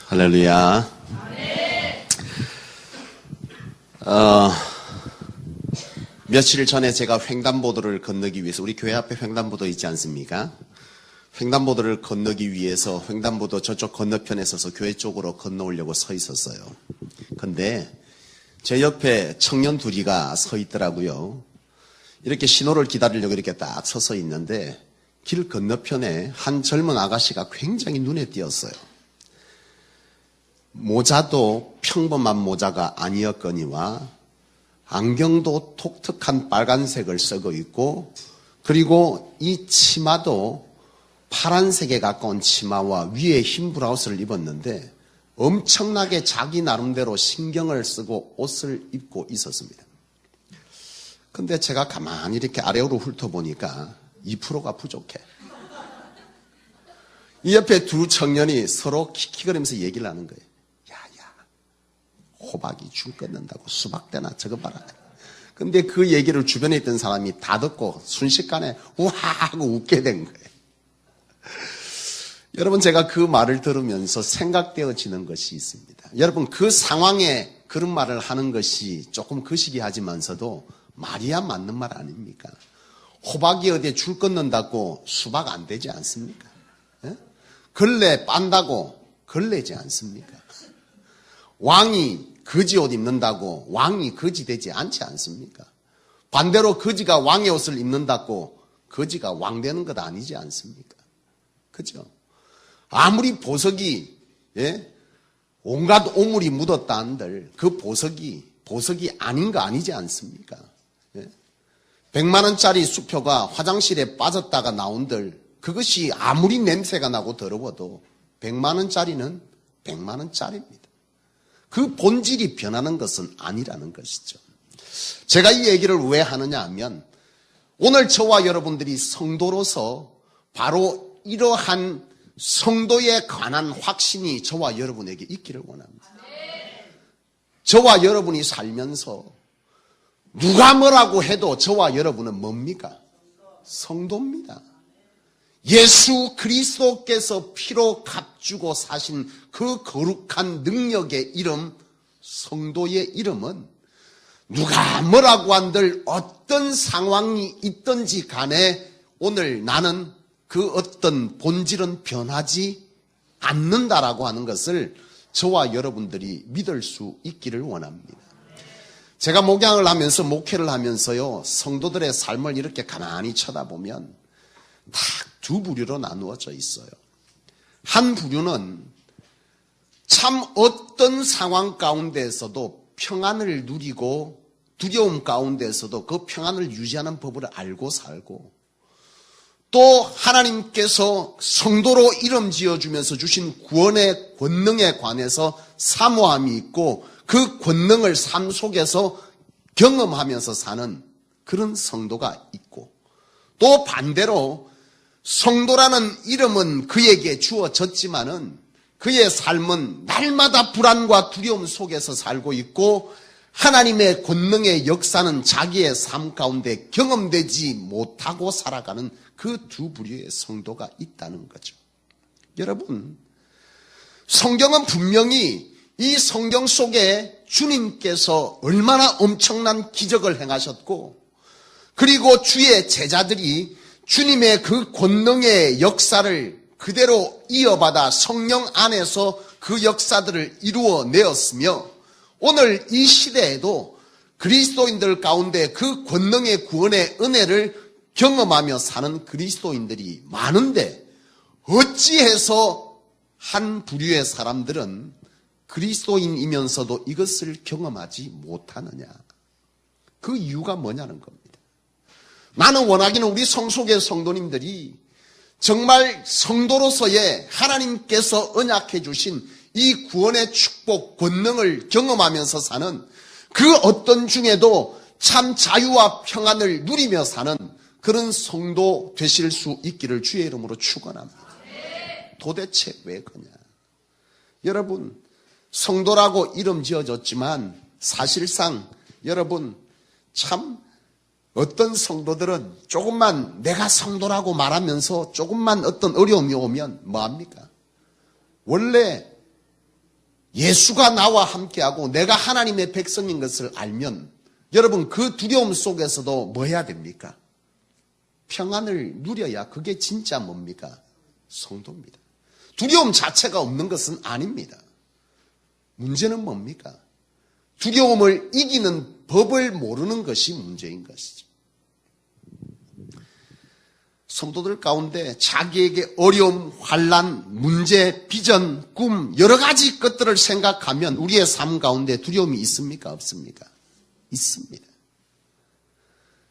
할렐루야. 며칠 전에 제가 횡단보도를 건너기 위해서, 우리 교회 앞에 횡단보도 있지 않습니까? 횡단보도를 건너기 위해서 횡단보도 저쪽 건너편에 서서 교회 쪽으로 건너오려고 서 있었어요. 근데 제 옆에 청년 둘이가 서 있더라고요. 이렇게 신호를 기다리려고 이렇게 딱 서서 있는데 길 건너편에 한 젊은 아가씨가 굉장히 눈에 띄었어요. 모자도 평범한 모자가 아니었거니와 안경도 독특한 빨간색을 쓰고 있고, 그리고 이 치마도 파란색에 가까운 치마와 위에 흰 브라우스를 입었는데 엄청나게 자기 나름대로 신경을 쓰고 옷을 입고 있었습니다. 근데 제가 가만히 이렇게 아래로 훑어보니까 2%가 부족해. 이 옆에 두 청년이 서로 킥킥거리면서 얘기를 하는 거예요. 호박이 줄 끊는다고 수박대나 저거 봐라. 근데 그 얘기를 주변에 있던 사람이 다 듣고 순식간에 우하 하고 웃게 된 거예요. 여러분, 제가 그 말을 들으면서 생각되어지는 것이 있습니다. 여러분, 그 상황에 그런 말을 하는 것이 조금 거시기하지만서도 말이야 맞는 말 아닙니까? 호박이 어디에 줄 끊는다고 수박 안 되지 않습니까? 걸레 빤다고 걸레지 않습니까? 왕이 거지 옷 입는다고 왕이 거지 되지 않지 않습니까? 반대로 거지가 왕의 옷을 입는다고 거지가 왕 되는 것 아니지 않습니까? 그죠? 아무리 보석이 온갖 오물이 묻었다 한들 그 보석이 아닌 거 아니지 않습니까? 100만 원짜리 수표가 화장실에 빠졌다가 나온들 그것이 아무리 냄새가 나고 더러워도 100만 원짜리는 100만 원짜리입니다. 그 본질이 변하는 것은 아니라는 것이죠. 제가 이 얘기를 왜 하느냐 하면 오늘 저와 여러분들이 성도로서 바로 이러한 성도에 관한 확신이 저와 여러분에게 있기를 원합니다. 저와 여러분이 살면서 누가 뭐라고 해도 저와 여러분은 뭡니까? 성도입니다. 예수 그리스도께서 피로 값주고 사신 그 거룩한 능력의 이름, 성도의 이름은 누가 뭐라고 한들 어떤 상황이 있든지 간에 오늘 나는 그 어떤 본질은 변하지 않는다라고 하는 것을 저와 여러분들이 믿을 수 있기를 원합니다. 제가 목양을 하면서 목회를 하면서요, 성도들의 삶을 이렇게 가만히 쳐다보면 딱 두 부류로 나누어져 있어요. 한 부류는 참 어떤 상황 가운데에서도 평안을 누리고 두려움 가운데에서도 그 평안을 유지하는 법을 알고 살고, 또 하나님께서 성도로 이름 지어주면서 주신 구원의 권능에 관해서 사모함이 있고 그 권능을 삶 속에서 경험하면서 사는 그런 성도가 있고, 또 반대로 성도라는 이름은 그에게 주어졌지만은 그의 삶은 날마다 불안과 두려움 속에서 살고 있고 하나님의 권능의 역사는 자기의 삶 가운데 경험되지 못하고 살아가는 그 두 부류의 성도가 있다는 거죠. 여러분, 성경은 분명히 이 성경 속에 주님께서 얼마나 엄청난 기적을 행하셨고, 그리고 주의 제자들이 주님의 그 권능의 역사를 그대로 이어받아 성령 안에서 그 역사들을 이루어내었으며, 오늘 이 시대에도 그리스도인들 가운데 그 권능의 구원의 은혜를 경험하며 사는 그리스도인들이 많은데 어찌해서 한 부류의 사람들은 그리스도인이면서도 이것을 경험하지 못하느냐? 그 이유가 뭐냐는 겁니다. 나는 원하기는 우리 성속의 성도님들이 정말 성도로서의 하나님께서 언약해 주신 이 구원의 축복, 권능을 경험하면서 사는 그 어떤 중에도 참 자유와 평안을 누리며 사는 그런 성도 되실 수 있기를 주의 이름으로 축원합니다. 도대체 왜 그러냐? 여러분, 성도라고 이름 지어졌지만 사실상 여러분 참 어떤 성도들은 조금만 내가 성도라고 말하면서 조금만 어떤 어려움이 오면 뭐합니까? 원래 예수가 나와 함께하고 내가 하나님의 백성인 것을 알면 여러분 그 두려움 속에서도 뭐 해야 됩니까? 평안을 누려야 그게 진짜 뭡니까? 성도입니다. 두려움 자체가 없는 것은 아닙니다. 문제는 뭡니까? 두려움을 이기는 법을 모르는 것이 문제인 것이죠. 성도들 가운데 자기에게 어려움, 환난, 문제, 비전, 꿈 여러 가지 것들을 생각하면 우리의 삶 가운데 두려움이 있습니까? 없습니까? 있습니다.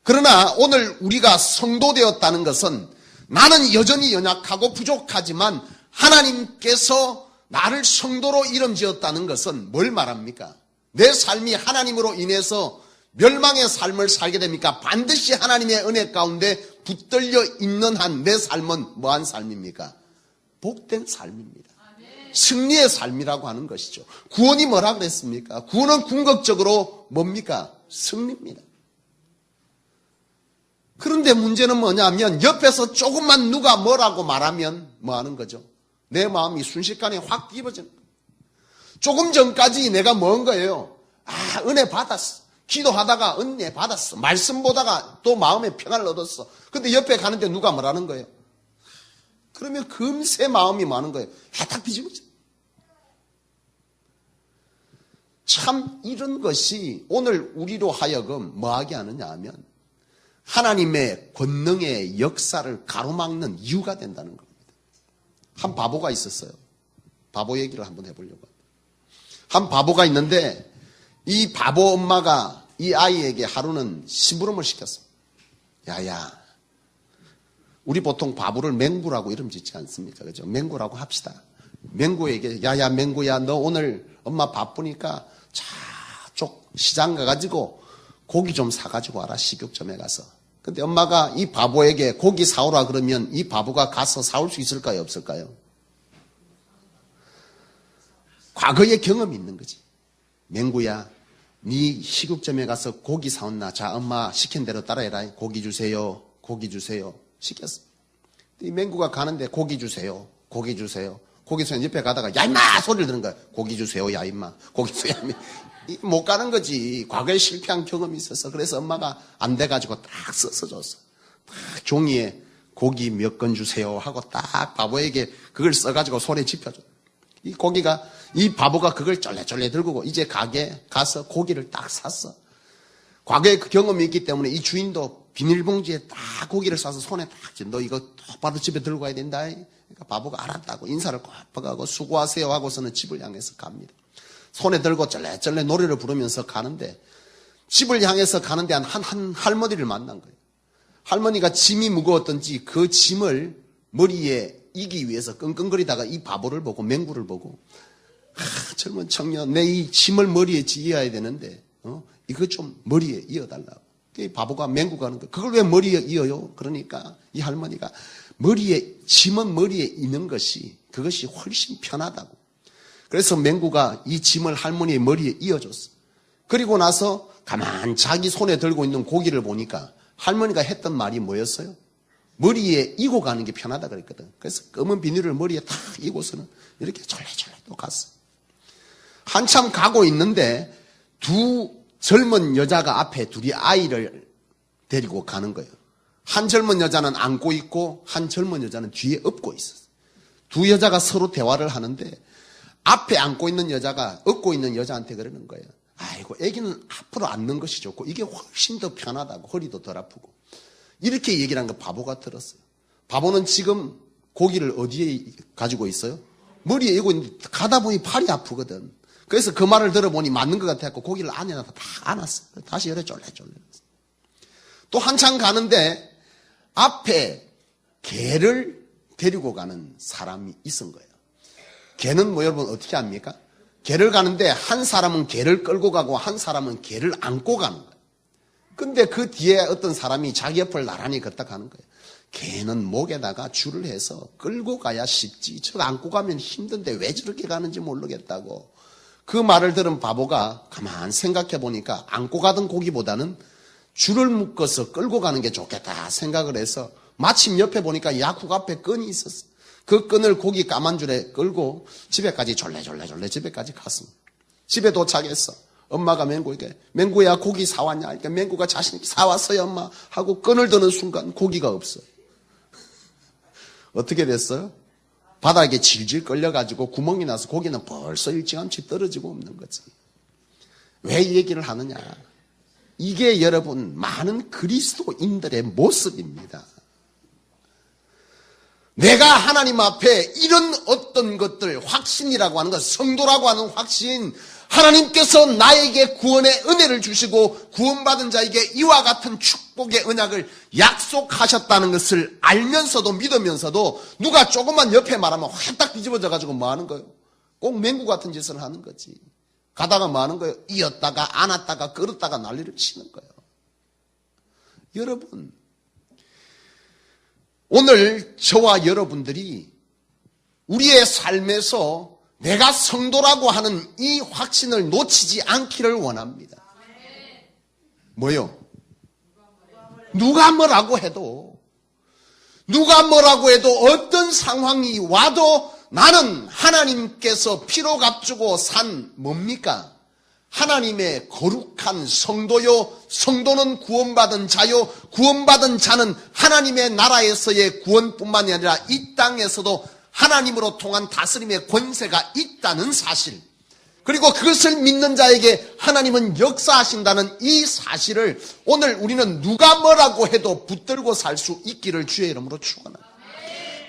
그러나 오늘 우리가 성도 되었다는 것은 나는 여전히 연약하고 부족하지만 하나님께서 나를 성도로 이름지었다는 것은 뭘 말합니까? 내 삶이 하나님으로 인해서 멸망의 삶을 살게 됩니까? 반드시 하나님의 은혜 가운데 붙들려 있는 한 내 삶은 뭐한 삶입니까? 복된 삶입니다. 승리의 삶이라고 하는 것이죠. 구원이 뭐라 그랬습니까? 구원은 궁극적으로 뭡니까? 승리입니다. 그런데 문제는 뭐냐면 옆에서 조금만 누가 뭐라고 말하면 뭐 하는 거죠? 내 마음이 순식간에 확 뒤집어지는 거예요. 조금 전까지 내가 뭔 거예요? 은혜 받았어. 기도하다가 은혜 받았어. 말씀 보다가 또 마음의 평안을 얻었어. 근데 옆에 가는데 누가 뭐라는 거예요? 그러면 금세 마음이 많은 거예요. 딱 뒤집어져. 참 이런 것이 오늘 우리로 하여금 뭐하게 하느냐 하면 하나님의 권능의 역사를 가로막는 이유가 된다는 겁니다. 한 바보가 있었어요. 바보 얘기를 한번 해보려고 합니다. 한 바보가 있는데 이 바보 엄마가 이 아이에게 하루는 심부름을 시켰어. 야야, 우리 보통 바보를 맹구라고 이름 짓지 않습니까? 그죠? 맹구라고 합시다. 맹구에게 야야 맹구야 너 오늘 엄마 바쁘니까 저쪽 시장 가가지고 고기 좀 사가지고 와라 식육점에 가서. 근데 엄마가 이 바보에게 고기 사오라 그러면 이 바보가 가서 사올 수 있을까요? 없을까요? 과거의 경험이 있는 거지. 맹구야 네 식육점에 가서 고기 사온나. 자 엄마 시킨 대로 따라해라. 고기 주세요. 고기 주세요. 시켰어. 이 맹구가 가는데 고기 주세요. 고기 주세요. 고기 주세요. 옆에 가다가 야 임마 소리를 듣는 거야. 고기 주세요. 야 임마. 고기 주세요. 못 가는 거지. 과거에 실패한 경험이 있어서. 그래서 엄마가 안 돼가지고 딱 써서 줬어. 딱 종이에 고기 몇 건 주세요 하고 딱 바보에게 그걸 써가지고 손에 짚어줘. 이 고기가 이 바보가 그걸 쫄래쫄래 들고 이제 가게에 가서 고기를 딱 샀어. 과거에 그 경험이 있기 때문에 이 주인도 비닐봉지에 딱 고기를 싸서 손에 딱 쥐. 너 이거 똑바로 집에 들고 가야 된다. 그러니까 바보가 알았다고 인사를 곱하고 수고하세요 하고서는 집을 향해서 갑니다. 손에 들고 쩔레쩔레 노래를 부르면서 가는데 집을 향해서 가는데 한 할머니를 만난 거예요. 할머니가 짐이 무거웠던지 그 짐을 머리에 이기 위해서 끙끙거리다가 이 바보를 보고 맹구를 보고 젊은 청년 내 이 짐을 머리에 지어야 되는데 이거 좀 머리에 이어달라고. 이 바보가 맹구가 하는 거 그걸 왜 머리에 이어요? 그러니까 이 할머니가 짐은 머리에 있는 것이 그것이 훨씬 편하다고. 그래서 맹구가 이 짐을 할머니의 머리에 이어줬어. 그리고 나서 가만 자기 손에 들고 있는 고기를 보니까 할머니가 했던 말이 뭐였어요? 머리에 이고 가는 게 편하다 그랬거든. 그래서 검은 비닐을 머리에 탁 이고서는 이렇게 졸래졸래 또 갔어. 한참 가고 있는데 두 젊은 여자가 앞에 둘이 아이를 데리고 가는 거예요. 한 젊은 여자는 안고 있고 한 젊은 여자는 뒤에 업고 있었어. 두 여자가 서로 대화를 하는데 앞에 안고 있는 여자가 업고 있는 여자한테 그러는 거예요. 아이고 애기는 앞으로 앉는 것이 좋고 이게 훨씬 더 편하다고. 허리도 덜 아프고. 이렇게 얘기를 한 거 바보가 들었어요. 바보는 지금 고기를 어디에 가지고 있어요? 머리에 이고 있는데 가다 보니 팔이 아프거든. 그래서 그 말을 들어보니 맞는 것 같아서 고기를 안에다 다 안았어. 다시 열에 쫄래쫄래. 또 한참 가는데 앞에 개를 데리고 가는 사람이 있은 거예요. 개는 뭐 여러분 어떻게 합니까? 개를 가는데 한 사람은 개를 끌고 가고 한 사람은 개를 안고 가는 거예요. 근데 그 뒤에 어떤 사람이 자기 옆을 나란히 걷다 가는 거예요. 개는 목에다가 줄을 해서 끌고 가야 쉽지. 저 안고 가면 힘든데 왜 저렇게 가는지 모르겠다고. 그 말을 들은 바보가 가만 생각해 보니까 안고 가던 고기보다는 줄을 묶어서 끌고 가는 게 좋겠다 생각을 해서 마침 옆에 보니까 야국 앞에 끈이 있었어. 그 끈을 고기 까만줄에 끌고 집에까지 졸래졸래 집에까지 갔습니다. 집에 도착했어. 엄마가 맹구에게 맹구야 고기 사왔냐? 그러니까 맹구가 자신있게 사왔어요 엄마 하고 끈을 드는 순간 고기가 없어. 어떻게 됐어요? 바닥에 질질 끌려가지고 구멍이 나서 고기는 벌써 일찌감치 떨어지고 없는 거지. 왜 이 얘기를 하느냐? 이게 여러분 많은 그리스도인들의 모습입니다. 내가 하나님 앞에 이런 어떤 것들, 확신이라고 하는 것, 성도라고 하는 확신, 하나님께서 나에게 구원의 은혜를 주시고 구원받은 자에게 이와 같은 축복의 언약을 약속하셨다는 것을 알면서도 믿으면서도 누가 조금만 옆에 말하면 확딱 뒤집어져 가지고 뭐 하는 거예요? 꼭 맹구 같은 짓을 하는 거지. 가다가 뭐 하는 거예요? 이었다가 안았다가 끌었다가 난리를 치는 거예요. 여러분, 오늘 저와 여러분들이 우리의 삶에서 내가 성도라고 하는 이 확신을 놓치지 않기를 원합니다. 뭐요? 누가 뭐라고 해도 어떤 상황이 와도 나는 하나님께서 피로 값주고 산 뭡니까? 하나님의 거룩한 성도요, 성도는 구원받은 자요, 구원받은 자는 하나님의 나라에서의 구원뿐만이 아니라 이 땅에서도 하나님으로 통한 다스림의 권세가 있다는 사실, 그리고 그것을 믿는 자에게 하나님은 역사하신다는 이 사실을 오늘 우리는 누가 뭐라고 해도 붙들고 살 수 있기를 주의 이름으로 축원합니다.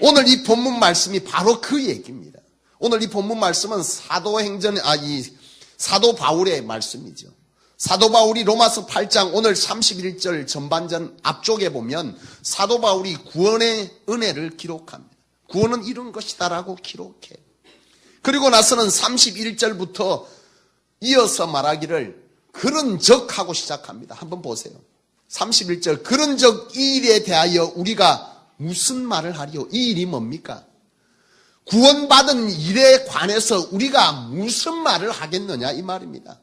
오늘 이 본문 말씀이 바로 그 얘기입니다. 오늘 이 본문 말씀은 사도 바울의 말씀이죠. 사도 바울이 로마서 8장 오늘 31절 전반전 앞쪽에 보면 사도 바울이 구원의 은혜를 기록합니다. 구원은 이런 것이다라고 기록해. 그리고 나서는 31절부터 이어서 말하기를 그런즉 하고 시작합니다. 한번 보세요. 31절 그런즉 이 일에 대하여 우리가 무슨 말을 하리요? 이 일이 뭡니까? 구원받은 일에 관해서 우리가 무슨 말을 하겠느냐 이 말입니다.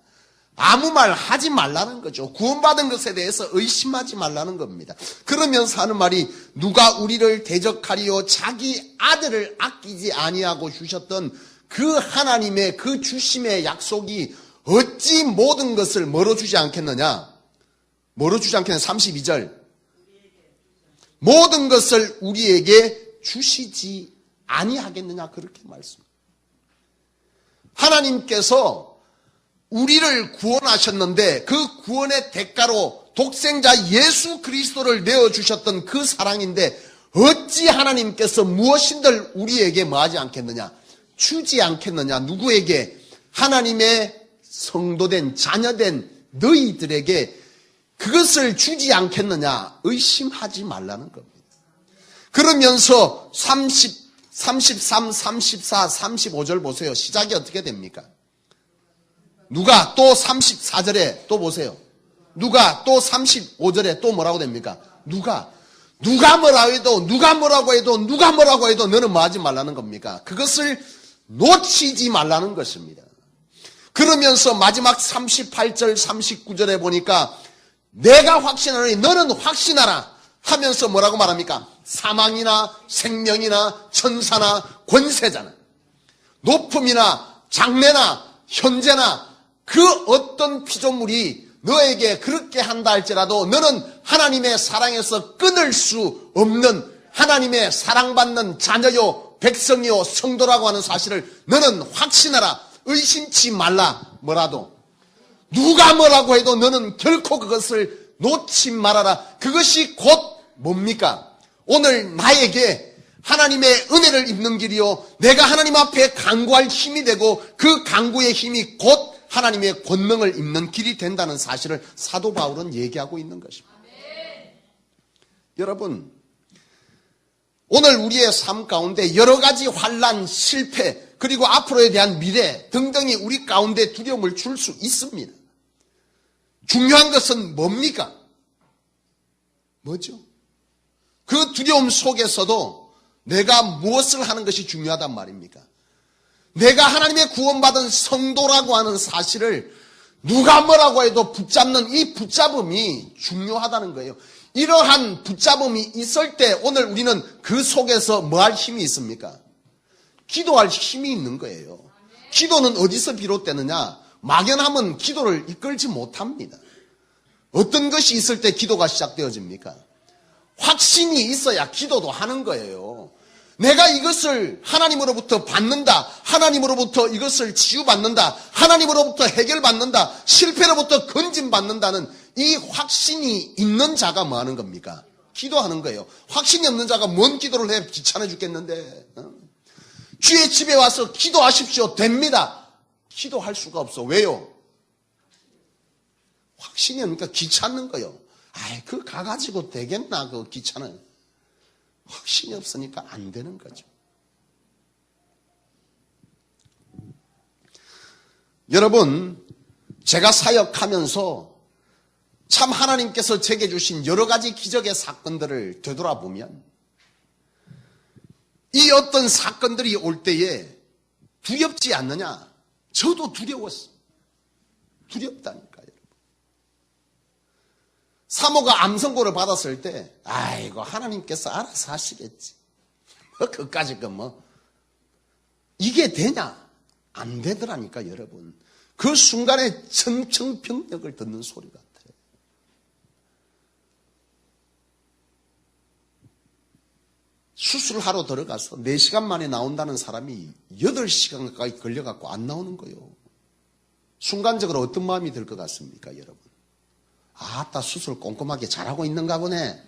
아무 말 하지 말라는 거죠. 구원받은 것에 대해서 의심하지 말라는 겁니다. 그러면서 하는 말이 누가 우리를 대적하리요? 자기 아들을 아끼지 아니하고 주셨던 그 하나님의 그 주심의 약속이 어찌 모든 것을 뭐로 주지 않겠느냐? 뭐로 주지 않겠느냐? 32절 모든 것을 우리에게 주시지 아니하겠느냐 그렇게 말씀합니다. 하나님께서 우리를 구원하셨는데 그 구원의 대가로 독생자 예수 그리스도를 내어주셨던 그 사랑인데 어찌 하나님께서 무엇인들 우리에게 뭐하지 않겠느냐? 주지 않겠느냐? 누구에게? 하나님의 성도된 자녀된 너희들에게 그것을 주지 않겠느냐? 의심하지 말라는 겁니다. 그러면서 33, 34, 35절 보세요. 시작이 어떻게 됩니까? 누가 또 34절에 또 보세요. 누가 또 35절에 또 뭐라고 됩니까? 누가 뭐라고 해도 너는 뭐 하지 말라는 겁니까? 그것을 놓치지 말라는 것입니다. 그러면서 마지막 38절 39절에 보니까 내가 확신하노니 너는 확신하라 하면서 뭐라고 말합니까? 사망이나 생명이나 천사나 권세자나 높음이나 장래나 현재나 그 어떤 피조물이 너에게 그렇게 한다 할지라도 너는 하나님의 사랑에서 끊을 수 없는 하나님의 사랑받는 자녀요 백성이요 성도라고 하는 사실을 너는 확신하라. 의심치 말라. 뭐라도 누가 뭐라고 해도 너는 결코 그것을 놓지 말아라. 그것이 곧 뭡니까? 오늘 나에게 하나님의 은혜를 입는 길이요 내가 하나님 앞에 간구할 힘이 되고 그 간구의 힘이 곧 하나님의 권능을 입는 길이 된다는 사실을 사도 바울은 얘기하고 있는 것입니다. 여러분, 오늘 우리의 삶 가운데 여러 가지 환난, 실패, 그리고 앞으로에 대한 미래 등등이 우리 가운데 두려움을 줄 수 있습니다. 중요한 것은 뭡니까? 뭐죠? 그 두려움 속에서도 내가 무엇을 하는 것이 중요하단 말입니까? 내가 하나님의 구원받은 성도라고 하는 사실을 누가 뭐라고 해도 붙잡는 이 붙잡음이 중요하다는 거예요. 이러한 붙잡음이 있을 때 오늘 우리는 그 속에서 뭐 할 힘이 있습니까? 기도할 힘이 있는 거예요. 기도는 어디서 비롯되느냐? 막연하면 기도를 이끌지 못합니다. 어떤 것이 있을 때 기도가 시작되어집니까? 확신이 있어야 기도도 하는 거예요. 내가 이것을 하나님으로부터 받는다. 하나님으로부터 이것을 치유받는다. 하나님으로부터 해결받는다. 실패로부터 건진받는다는 이 확신이 있는 자가 뭐 하는 겁니까? 기도하는 거예요. 확신이 없는 자가 뭔 기도를 해? 귀찮아 죽겠는데. 주의 집에 와서 기도하십시오. 됩니다. 기도할 수가 없어. 왜요? 확신이 없으니까 귀찮는 거예요. 아이, 그거 가가지고 되겠나? 그거 귀찮아요. 확신이 없으니까 안 되는 거죠. 여러분, 제가 사역하면서 참 하나님께서 제게 주신 여러 가지 기적의 사건들을 되돌아보면 이 어떤 사건들이 올 때에 두렵지 않느냐? 저도 두려웠어. 두렵다니까요. 사모가 암 선고를 받았을 때 아이고 하나님께서 알아서 하시겠지. 그까짓 건 뭐 이게 되냐? 안 되더라니까 여러분. 그 순간에 천청병력을 듣는 소리 같아요. 수술하러 들어가서 4시간 만에 나온다는 사람이 8시간 가까이 걸려갖고 안 나오는 거예요. 순간적으로 어떤 마음이 들 것 같습니까 여러분? 아따 수술 꼼꼼하게 잘하고 있는가 보네.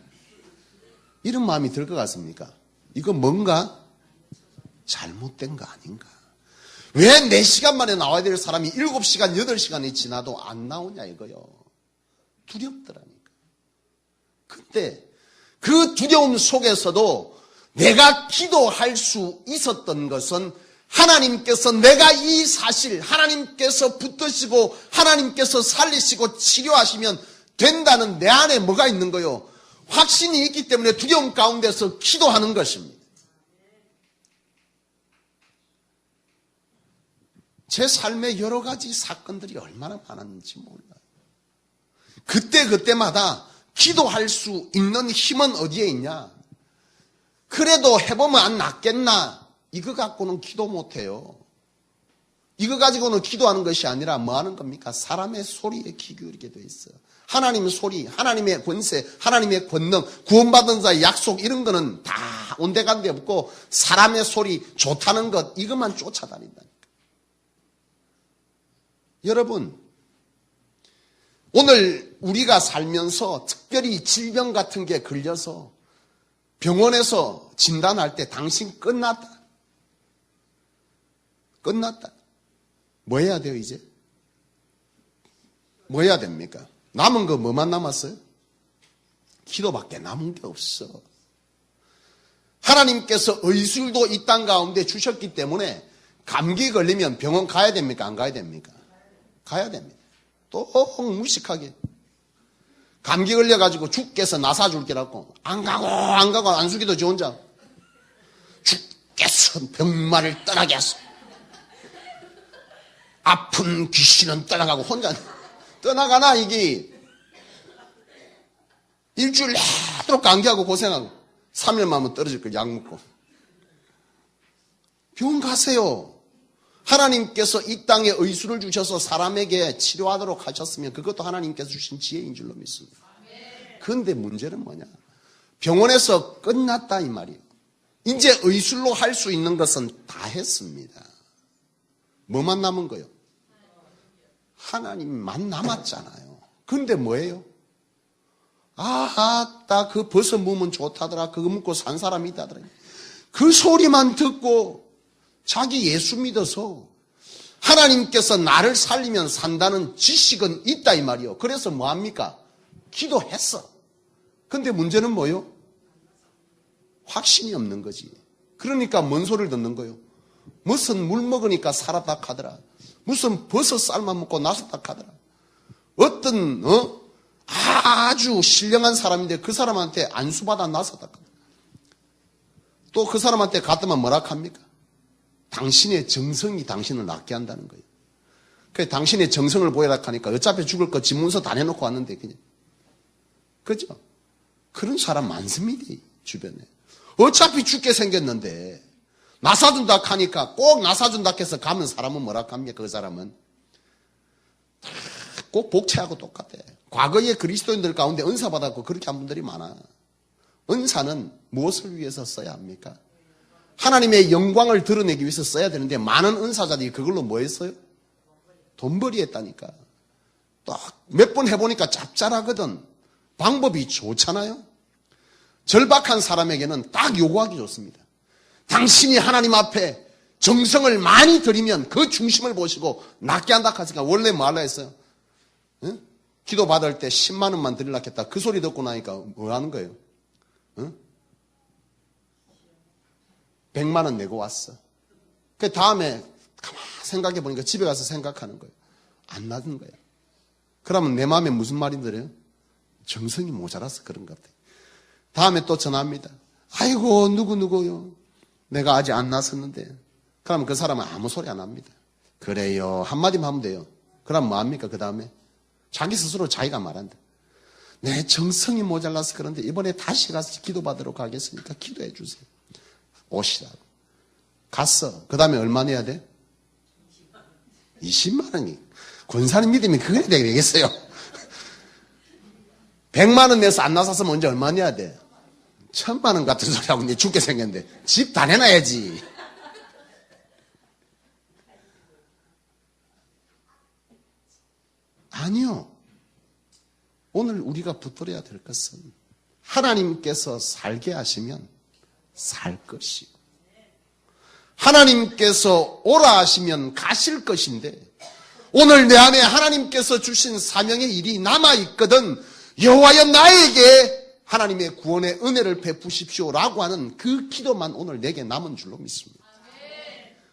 이런 마음이 들 것 같습니까? 이거 뭔가 잘못된 거 아닌가? 왜 4시간 만에 나와야 될 사람이 7시간, 8시간이 지나도 안 나오냐 이거요. 두렵더라니까. 근데 그 두려움 속에서도 내가 기도할 수 있었던 것은 하나님께서 내가 이 사실, 하나님께서 붙드시고 하나님께서 살리시고 치료하시면 된다는 내 안에 뭐가 있는 거요? 확신이 있기 때문에 두려움 가운데서 기도하는 것입니다. 제 삶의 여러 가지 사건들이 얼마나 많았는지 몰라요. 그때마다 기도할 수 있는 힘은 어디에 있냐? 그래도 해보면 안 낫겠나? 이거 갖고는 기도 못해요. 이거 가지고는 기도하는 것이 아니라 뭐 하는 겁니까? 사람의 소리에 귀 기울이게 돼 있어요. 하나님의 소리, 하나님의 권세, 하나님의 권능, 구원받은 자의 약속 이런 거는 다 온데간데 없고 사람의 소리, 좋다는 것 이것만 쫓아다닌다니까. 여러분, 오늘 우리가 살면서 특별히 질병 같은 게 걸려서 병원에서 진단할 때 당신 끝났다. 끝났다. 뭐 해야 돼요 이제? 뭐 해야 됩니까? 남은 거 뭐만 남았어요? 기도밖에 남은 게 없어. 하나님께서 의술도 이 땅 가운데 주셨기 때문에 감기 걸리면 병원 가야 됩니까? 안 가야 됩니까? 가야 됩니다. 또 무식하게 감기 걸려가지고 죽겠어 나사 줄게라고 안 가고 안 죽기도 지 혼자 죽겠어 병마를 떠나겠어 아픈 귀신은 떠나가고 혼자 떠나가나 이게 일주일 내도록 감기하고 고생하고 3일만 하면 떨어질 걸 약 먹고 병원 가세요. 하나님께서 이 땅에 의술을 주셔서 사람에게 치료하도록 하셨으면 그것도 하나님께서 주신 지혜인 줄로 믿습니다. 그런데 문제는 뭐냐? 병원에서 끝났다 이 말이에요. 이제 의술로 할 수 있는 것은 다 했습니다. 뭐만 남은 거예요? 하나님만 남았잖아요. 그런데 뭐예요? 아따 그 버섯 무면 좋다더라. 그거 먹고 산 사람이 있다더라. 그 소리만 듣고 자기 예수 믿어서 하나님께서 나를 살리면 산다는 지식은 있다 이 말이요. 그래서 뭐합니까? 기도했어. 근데 문제는 뭐요? 확신이 없는 거지. 그러니까 뭔 소리를 듣는 거요? 무슨 물 먹으니까 살았다 하더라. 무슨 버섯 쌀만 먹고 나섰다 하더라. 어떤 아주 신령한 사람인데 그 사람한테 안수받아 나섰다 하더라. 또 그 사람한테 갔더만 뭐라 합니까? 당신의 정성이 당신을 낫게 한다는 거예요. 그래서 당신의 정성을 보여라 하니까 어차피 죽을 거 집문서 다 내놓고 왔는데 그냥. 그죠? 그런 사람 많습니다. 주변에. 어차피 죽게 생겼는데 나사준다 하니까 꼭 나사준다 해서 가면 사람은 뭐라 합니까? 그 사람은 꼭 복채하고 똑같아. 과거의 그리스도인들 가운데 은사 받았고 그렇게 한 분들이 많아. 은사는 무엇을 위해서 써야 합니까? 하나님의 영광을 드러내기 위해서 써야 되는데 많은 은사자들이 그걸로 뭐 했어요? 돈벌이 했다니까. 딱 몇 번 해보니까 짭짤하거든. 방법이 좋잖아요. 절박한 사람에게는 딱 요구하기 좋습니다. 당신이 하나님 앞에 정성을 많이 들이면 그 중심을 보시고 낫게 한다 하니까 원래 뭐 하려 했어요? 응? 기도 받을 때 10만 원만 드리려고 했다. 그 소리 듣고 나니까 뭐 하는 거예요? 응? 100만 원 내고 왔어. 그 다음에 가만 생각해 보니까 집에 가서 생각하는 거예요. 안 나는 거예요. 그러면 내 마음에 무슨 말이 들어요? 정성이 모자라서 그런 것 같아요. 다음에 또 전화합니다. 아이고 누구요? 내가 아직 안 났었는데. 그러면 그 사람은 아무 소리 안 합니다. 그래요. 한마디만 하면 돼요. 그럼 뭐 합니까? 그 다음에 자기 스스로 자기가 말한다. 내 정성이 모자라서 그런데 이번에 다시 가서 기도받으러 가겠으니까 기도해 주세요. 오시라고. 갔어. 그 다음에 얼마 내야 돼? 20만 원이. 권사님 믿으면 그래 되겠어요. 100만 원 내서 안 나섰으면 언제 얼마 내야 돼? 1000만 원 같은 소리 하고 이제 죽게 생겼는데 집 다 내놔야지. 아니요. 오늘 우리가 붙들어야 될 것은 하나님께서 살게 하시면 살 것이고 하나님께서 오라 하시면 가실 것인데 오늘 내 안에 하나님께서 주신 사명의 일이 남아있거든 여호와여 나에게 하나님의 구원의 은혜를 베푸십시오라고 하는 그 기도만 오늘 내게 남은 줄로 믿습니다.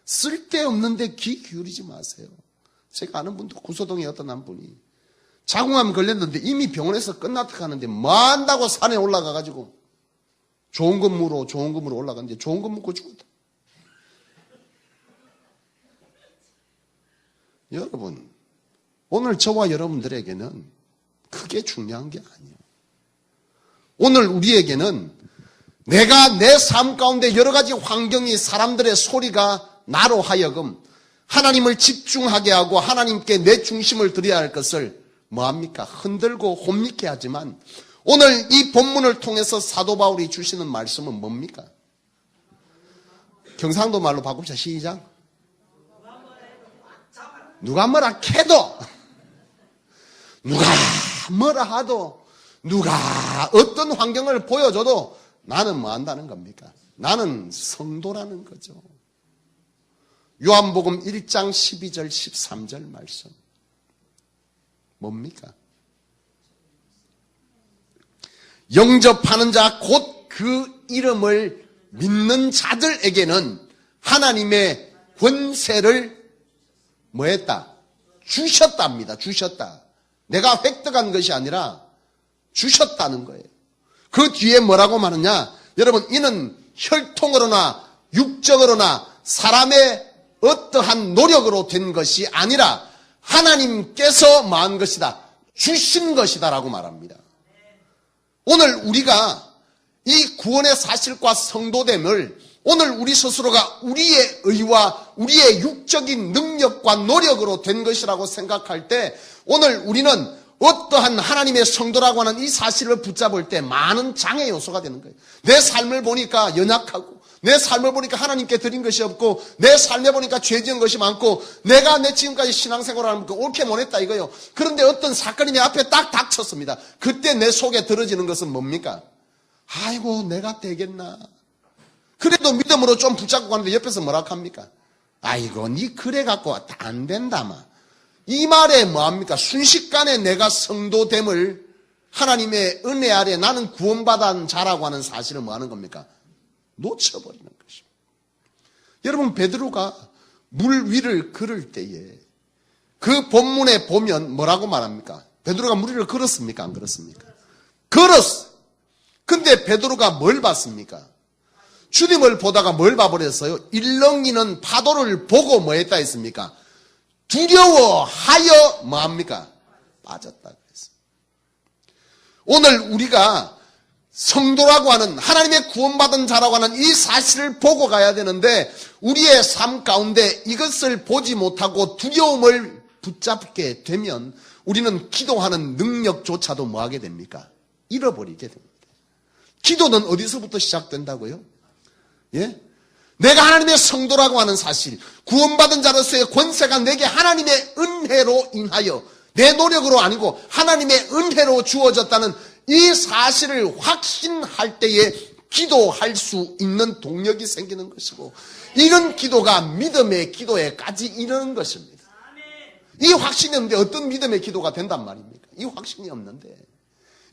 쓸데없는데 귀 기울이지 마세요. 제가 아는 분도 구소동에 어떤 한 분이 자궁암 걸렸는데 이미 병원에서 끝났다 하는데 뭐 한다고 산에 올라가가지고 좋은 건물로 올라갔는데 좋은 건 먹고 죽었다. 여러분, 오늘 저와 여러분들에게는 그게 중요한 게 아니에요. 오늘 우리에게는 내가 내 삶 가운데 여러 가지 환경이 사람들의 소리가 나로 하여금 하나님을 집중하게 하고 하나님께 내 중심을 드려야 할 것을 뭐합니까? 흔들고 혼미케 하지만 오늘 이 본문을 통해서 사도 바울이 주시는 말씀은 뭡니까? 경상도 말로 바꿉시다. 시작. 누가 뭐라 해도 누가 뭐라 하도 누가 어떤 환경을 보여줘도 나는 뭐 한다는 겁니까? 나는 성도라는 거죠. 요한복음 1장 12절 13절 말씀 뭡니까? 영접하는 자 곧 그 이름을 믿는 자들에게는 하나님의 권세를 뭐 했다? 주셨답니다. 주셨다. 내가 획득한 것이 아니라 주셨다는 거예요. 그 뒤에 뭐라고 말하냐? 여러분 이는 혈통으로나 육적으로나 사람의 어떠한 노력으로 된 것이 아니라 하나님께서 뭐 한 것이다? 주신 것이다 라고 말합니다. 오늘 우리가 이 구원의 사실과 성도됨을 오늘 우리 스스로가 우리의 의와 우리의 육적인 능력과 노력으로 된 것이라고 생각할 때 오늘 우리는 어떠한 하나님의 성도라고 하는 이 사실을 붙잡을 때 많은 장애 요소가 되는 거예요. 내 삶을 보니까 연약하고 내 삶을 보니까 하나님께 드린 것이 없고 내 삶에 보니까 죄 지은 것이 많고 내가 내 지금까지 신앙생활을 하는 거 옳게 못했다 이거예요. 그런데 어떤 사건이 내 앞에 딱 닥쳤습니다. 그때 내 속에 들어지는 것은 뭡니까? 아이고 내가 되겠나. 그래도 믿음으로 좀 붙잡고 가는데 옆에서 뭐라 합니까? 아이고 니 그래 갖고 안 된다마. 이 말에 뭐합니까? 순식간에 내가 성도됨을 하나님의 은혜 아래 나는 구원받은 자라고 하는 사실을 뭐하는 겁니까? 놓쳐버리는 것입니다. 여러분 베드로가 물 위를 걸을 때에 그 본문에 보면 뭐라고 말합니까? 베드로가 물 위를 걸었습니까? 안 걸었습니까? 걸었어. 근데 베드로가 뭘 봤습니까? 주님을 보다가 뭘 봐버렸어요? 일렁이는 파도를 보고 뭐 했다 했습니까? 두려워하여 뭐합니까? 빠졌다 그랬어요. 오늘 우리가 성도라고 하는, 하나님의 구원받은 자라고 하는 이 사실을 보고 가야 되는데 우리의 삶 가운데 이것을 보지 못하고 두려움을 붙잡게 되면 우리는 기도하는 능력조차도 뭐하게 됩니까? 잃어버리게 됩니다. 기도는 어디서부터 시작된다고요? 예? 내가 하나님의 성도라고 하는 사실, 구원받은 자로서의 권세가 내게 하나님의 은혜로 인하여, 내 노력으로 아니고 하나님의 은혜로 주어졌다는 이 사실을 확신할 때에 기도할 수 있는 동력이 생기는 것이고, 이런 기도가 믿음의 기도에까지 이르는 것입니다. 이 확신이 없는데 어떤 믿음의 기도가 된단 말입니까? 이 확신이 없는데,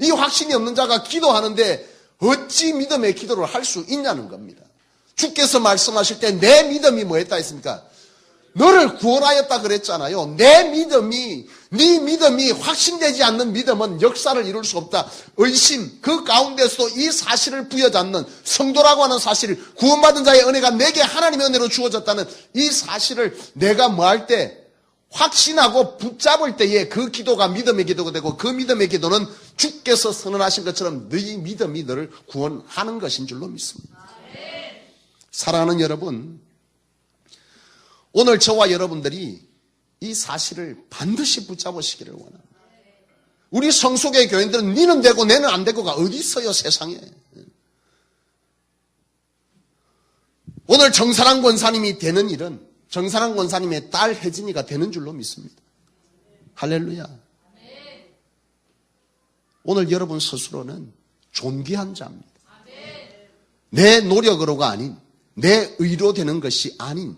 이 확신이 없는 자가 기도하는데 어찌 믿음의 기도를 할 수 있냐는 겁니다. 주께서 말씀하실 때 내 믿음이 뭐 했다 했습니까? 너를 구원하였다 그랬잖아요. 내 믿음이, 네 믿음이 확신되지 않는 믿음은 역사를 이룰 수 없다. 의심, 그 가운데서도 이 사실을 부여잡는 성도라고 하는 사실, 구원받은 자의 은혜가 내게 하나님의 은혜로 주어졌다는 이 사실을 내가 뭐 할 때, 확신하고 붙잡을 때에 그 기도가 믿음의 기도가 되고, 그 믿음의 기도는 주께서 선언하신 것처럼 네 믿음이 너를 구원하는 것인 줄로 믿습니다. 사랑하는 여러분, 오늘 저와 여러분들이 이 사실을 반드시 붙잡으시기를 원합니다. 우리 성소교회 교인들은 니는 되고 내는 안 되고가 어디 있어요, 세상에. 오늘 정사랑 권사님이 되는 일은 정사랑 권사님의 딸 혜진이가 되는 줄로 믿습니다. 할렐루야. 오늘 여러분 스스로는 존귀한 자입니다. 내 노력으로가 아닌, 내 의로 되는 것이 아닌,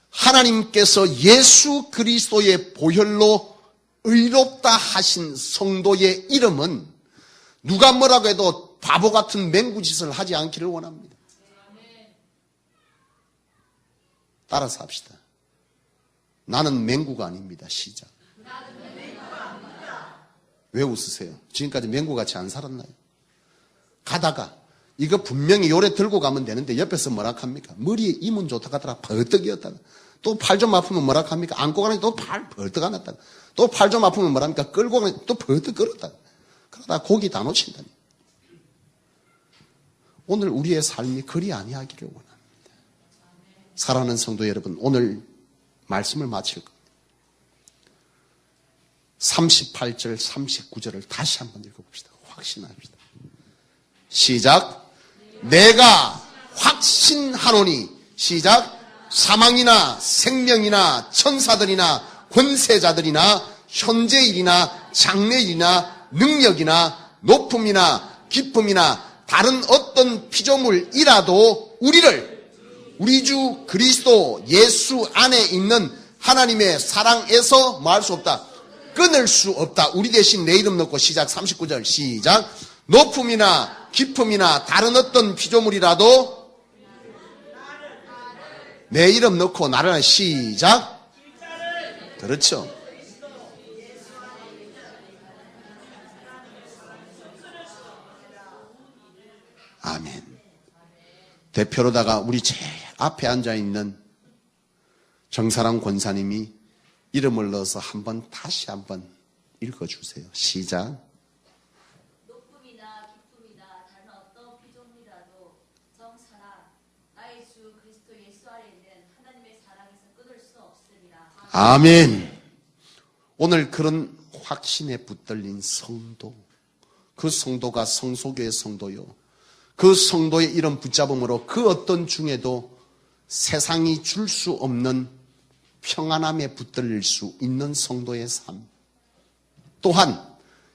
하나님께서 예수 그리스도의 보혈로 의롭다 하신 성도의 이름은 누가 뭐라고 해도 바보 같은 맹구짓을 하지 않기를 원합니다. 따라서 합시다. 나는 맹구가 아닙니다. 시작. 왜 웃으세요? 지금까지 맹구같이 안 살았나요? 가다가 이거 분명히 요래 들고 가면 되는데 옆에서 뭐라 합니까? 머리에 이문 좋다 가더라 벌떡이었다가, 또 팔 좀 아프면 뭐라 합니까? 안고 가니 또 팔 벌떡 안 났다가, 또 팔 좀 아프면 뭐라 합니까? 끌고 가니 또 벌떡 끌었다가, 그러다 고기 다 놓친다니. 오늘 우리의 삶이 그리 아니하기를 원합니다. 사랑하는 성도 여러분, 오늘 말씀을 마칠 겁니다. 38절, 39절을 다시 한번 읽어봅시다. 확신합시다. 시작. 내가 확신하노니, 시작. 사망이나 생명이나 천사들이나 권세자들이나 현재일이나 장래일이나 능력이나 높음이나 깊음이나 다른 어떤 피조물이라도 우리 주 그리스도 예수 안에 있는 하나님의 사랑에서 뭐 할 수 없다? 끊을 수 없다. 우리 대신 내 이름 넣고 시작. 39절 시작. 높음이나 깊음이나 다른 어떤 피조물이라도 내 이름 넣고 나를 시작. 그렇죠. 아멘. 대표로다가 우리 제일 앞에 앉아있는 정사랑 권사님이 이름을 넣어서 다시 한번 읽어주세요. 시작. 높음이나 깊음이나 다른 어떤 피조물이라도 정사랑 나의 주 그리스도 예수 안에 있는 하나님의 사랑에서 끊을 수 없으리라. 아멘. 오늘 그런 확신에 붙들린 성도, 그 성도가 성소교의 성도요, 그 성도의 이름 붙잡음으로 그 어떤 중에도 세상이 줄 수 없는 평안함에 붙들릴 수 있는 성도의 삶, 또한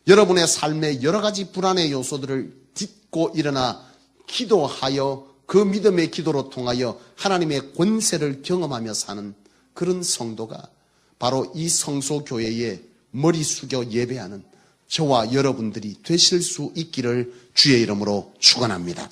여러분의 삶의 여러 가지 불안의 요소들을 딛고 일어나 기도하여 그 믿음의 기도로 통하여 하나님의 권세를 경험하며 사는 그런 성도가 바로 이 성소교회에 머리 숙여 예배하는 저와 여러분들이 되실 수 있기를 주의 이름으로 축원합니다.